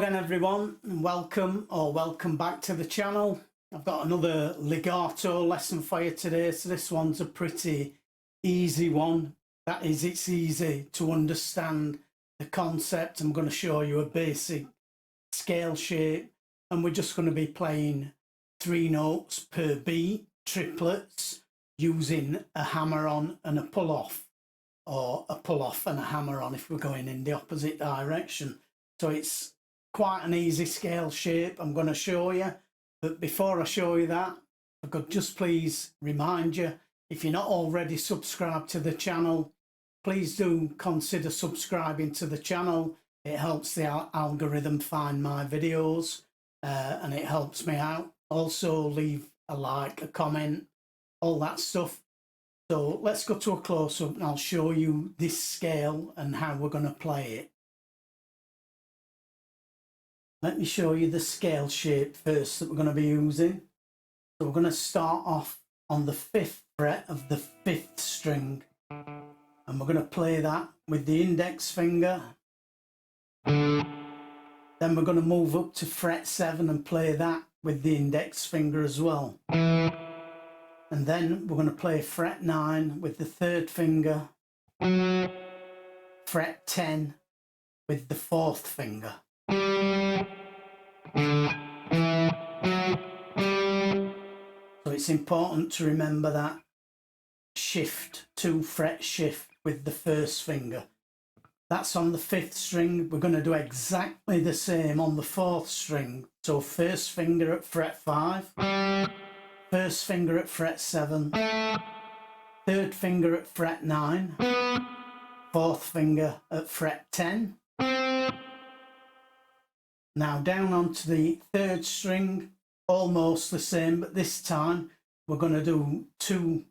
again everyone, and welcome back to the channel. I've got another legato lesson for you today. So this one's a pretty easy one. That is, it's easy to understand the concept. I'm going to show you a basic scale shape, and we're just going to be playing 3 notes per beat, triplets, using a hammer-on and a pull-off, or a pull-off and a hammer-on if we're going in the opposite direction. So it's quite an easy scale shape I'm going to show you. But before I show you that, I could just please remind you, if you're not already subscribed to the channel, please do consider subscribing to the channel. It helps the algorithm find my videos, and it helps me out. Also, leave a like, a comment, all that stuff. So let's go to a close-up and I'll show you this scale and how we're going to play it. Let me show you the scale shape first that we're going to be using. So we're going to start off on the 5th fret of the 5th string, and we're going to play that with the index finger. Then we're going to move up to fret 7 and play that with the index finger as well. And then we're going to play fret 9 with the 3rd finger, fret 10 with the 4th finger. So it's important to remember that shift, 2 fret shift with the 1st finger. That's on the 5th string. We're going to do exactly the same on the 4th string. So 1st finger at fret 5, 1st finger at fret 7, 3rd finger at fret 9, 4th finger at fret 10. Now down onto the 3rd string, almost the same, but this time we're going to do two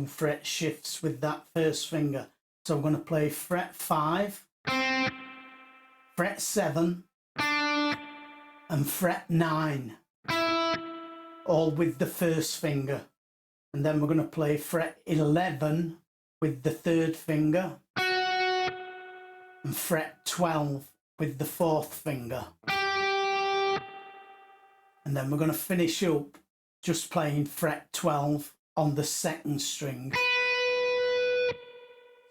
fret shifts with that 1st finger. So we're going to play fret 5, fret 7 and fret 9, all with the 1st finger. And then we're going to play fret 11 with the 3rd finger and fret 12 with the 4th finger. And then we're going to finish up just playing fret 12 on the 2nd string.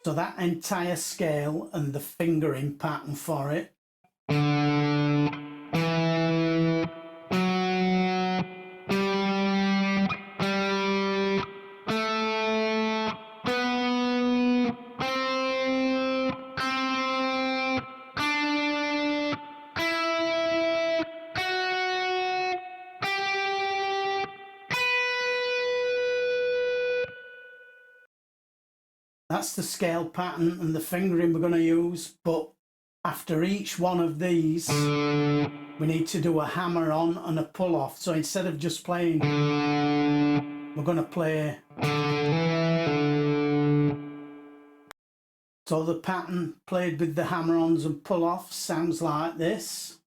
So that entire scale and the fingering pattern for it. That's the scale pattern and the fingering we're going to use, but after each one of these we need to do a hammer on and a pull off. So instead of just playing, we're going to play. So the pattern played with the hammer ons and pull offs sounds like this.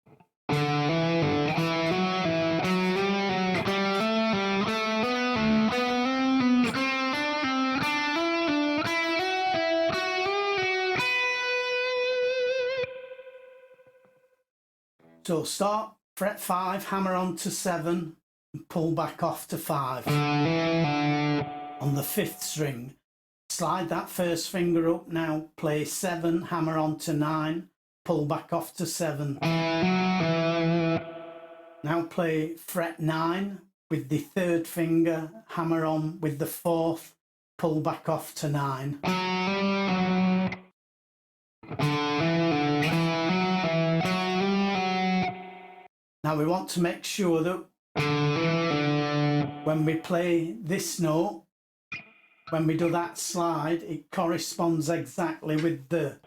So start fret 5, hammer on to 7 and pull back off to 5 on the 5th string. Slide that 1st finger up, now play 7, hammer on to 9, pull back off to 7. Now play fret 9 with the 3rd finger, hammer on with the 4th, pull back off to 9. Now we want to make sure that when we play this note, when we do that slide, it corresponds exactly with the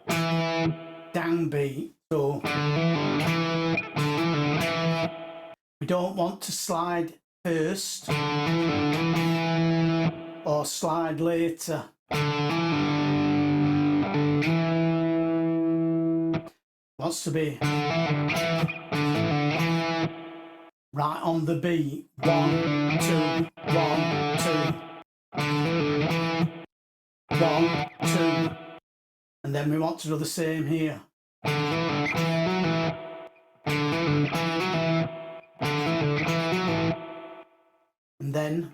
downbeat. So we don't want to slide first or slide later. Wants to be right on the beat. 1, 2, 1, 2. 1, 2. And then we want to do the same here. And then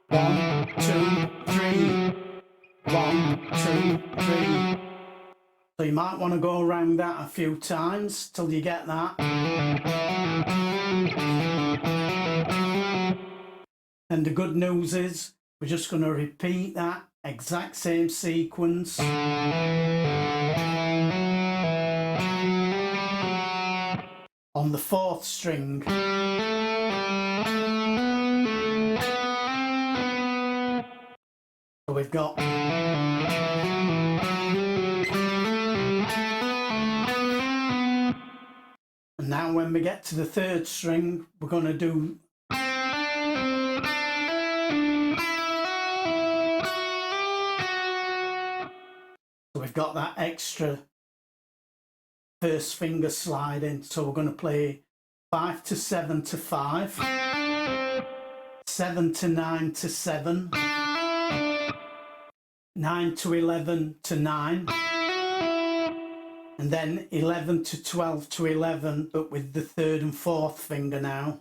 1, 2, 3. 1, 2, 3. So you might want to go around that a few times till you get that. And the good news is we're just going to repeat that exact same sequence on the 4th string. So we've got and now when we get to the 3rd string, we're going to do so we've got that extra 1st finger slide in. So we're going to play 5 to 7 to 5, 7 to 9 to 7, 9 to 11 to 9, and then 11 to 12 to 11, but with the 3rd and 4th finger now.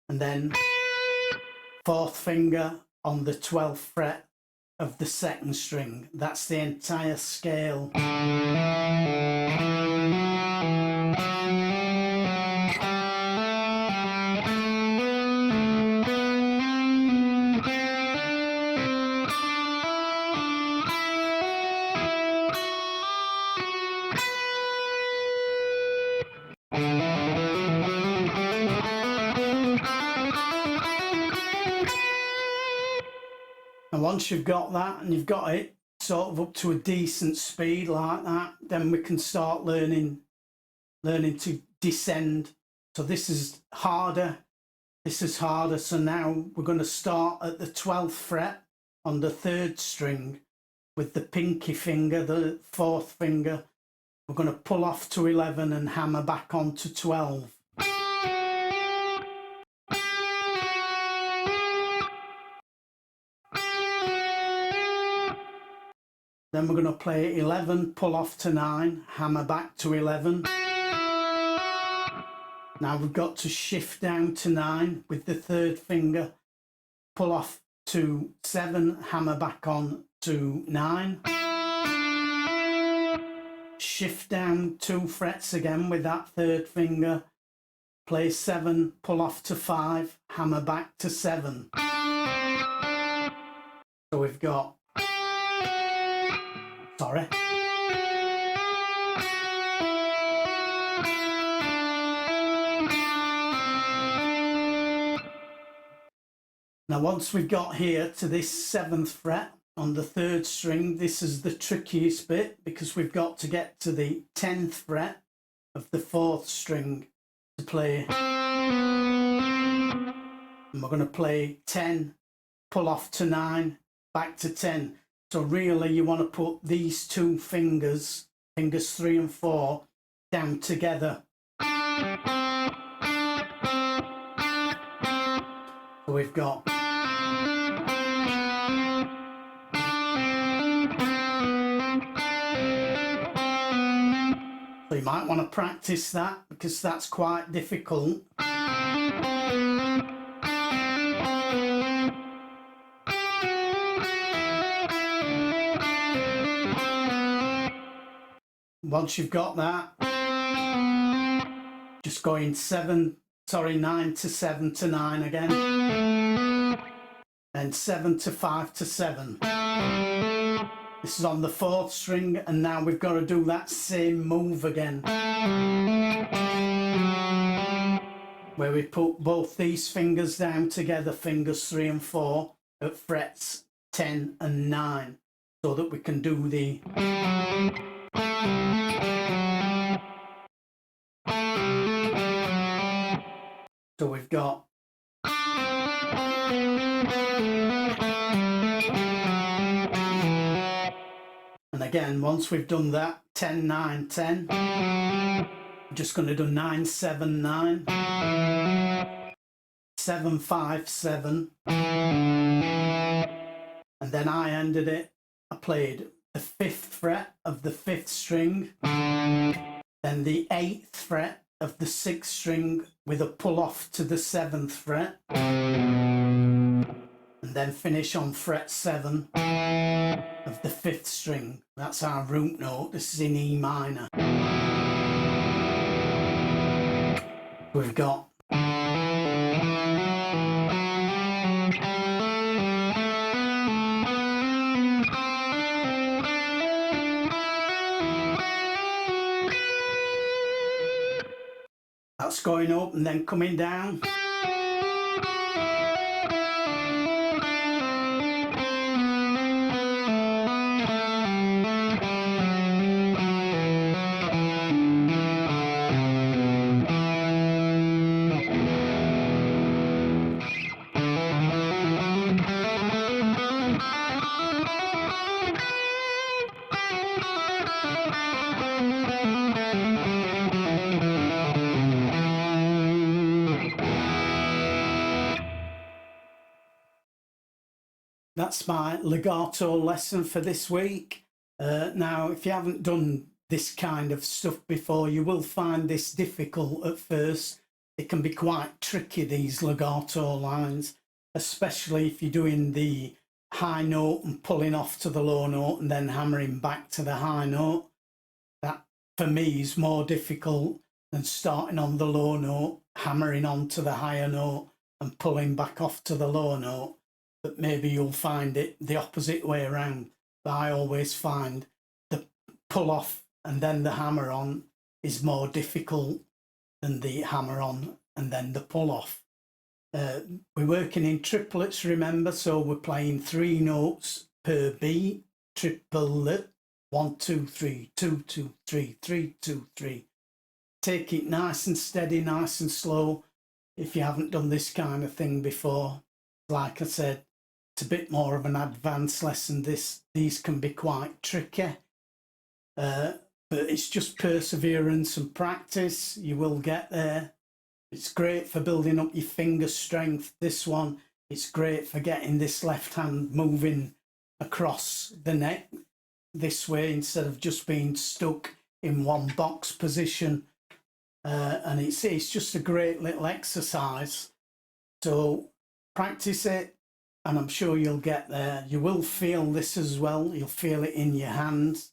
And then 4th finger on the 12th fret of the 2nd string. That's the entire scale. And once you've got that and you've got it sort of up to a decent speed like that, then we can start learning to descend. So this is harder, this is harder. So now we're going to start at the 12th fret on the 3rd string with the pinky finger, the 4th finger. We're going to pull off to 11 and hammer back on to 12. Then we're going to play 11, pull off to 9, hammer back to 11. Now we've got to shift down to 9 with the 3rd finger, pull off to 7, hammer back on to 9. Shift down 2 frets again with that 3rd finger, play 7, pull off to 5, hammer back to 7. So we've got sorry. Now once we've got here to this 7th fret on the 3rd string, this is the trickiest bit because we've got to get to the 10th fret of the 4th string to play. And we're going to play 10, pull off to 9, back to 10. So really you want to put these 2 fingers, fingers 3 and 4, down together. So we've got so you might want to practice that because that's quite difficult. Once you've got that, just going 9 to 7 to 9 again, and 7 to 5 to 7. This is on the 4th string, and now we've got to do that same move again, where we put both these fingers down together, fingers 3 and 4, at frets 10 and 9, so that we can do the so we've got and again once we've done that 10 9 10, we're just going to do 9 7 9, 7 5 7, and then I ended it. I played the 5th fret of the 5th string, then the 8th fret of the 6th string with a pull off to the 7th fret, and then finish on fret 7 of the 5th string. That's our root note. This is in E minor. We've got that's going up and then coming down. That's my legato lesson for this week. Now, if you haven't done this kind of stuff before, you will find this difficult at first. It can be quite tricky, these legato lines, especially if you're doing the high note and pulling off to the low note and then hammering back to the high note. That, for me, is more difficult than starting on the low note, hammering on to the higher note and pulling back off to the low note. But maybe you'll find it the opposite way around. But I always find the pull off and then the hammer on is more difficult than the hammer on and then the pull off. We're working in triplets, remember, so we're playing 3 notes per beat, triplet, 1, 2, 3, 2, 2, 3, 3, 2, 3. Take it nice and steady, nice and slow. If you haven't done this kind of thing before, like I said, it's a bit more of an advanced lesson. These can be quite tricky, but it's just perseverance and practice. You will get there. It's great for building up your finger strength. This one, it's great for getting this left hand moving across the neck this way instead of just being stuck in one box position. And it's just a great little exercise. So practice it, and I'm sure you'll get there. You will feel this as well. You'll feel it in your hands.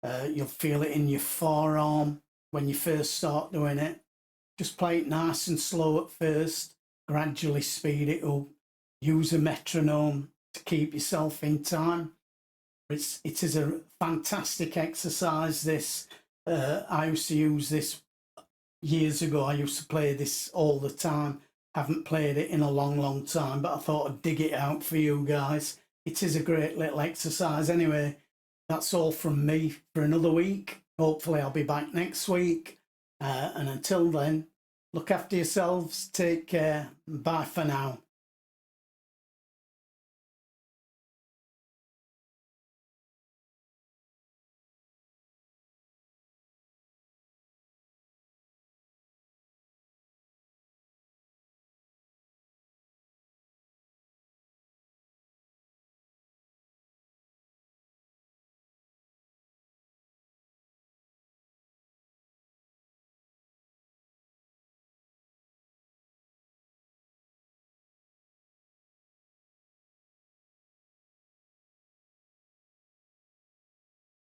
You'll feel it in your forearm when you first start doing it. Just play it nice and slow at first, gradually speed it up. Use a metronome to keep yourself in time. It is a fantastic exercise, this. I used to use this years ago. I used to play this all the time. Haven't played it in a long time, but I thought I'd dig it out for you guys. It is a great little exercise. Anyway, that's all from me for another week. Hopefully I'll be back next week. And until then, look after yourselves. Take care. Bye for now.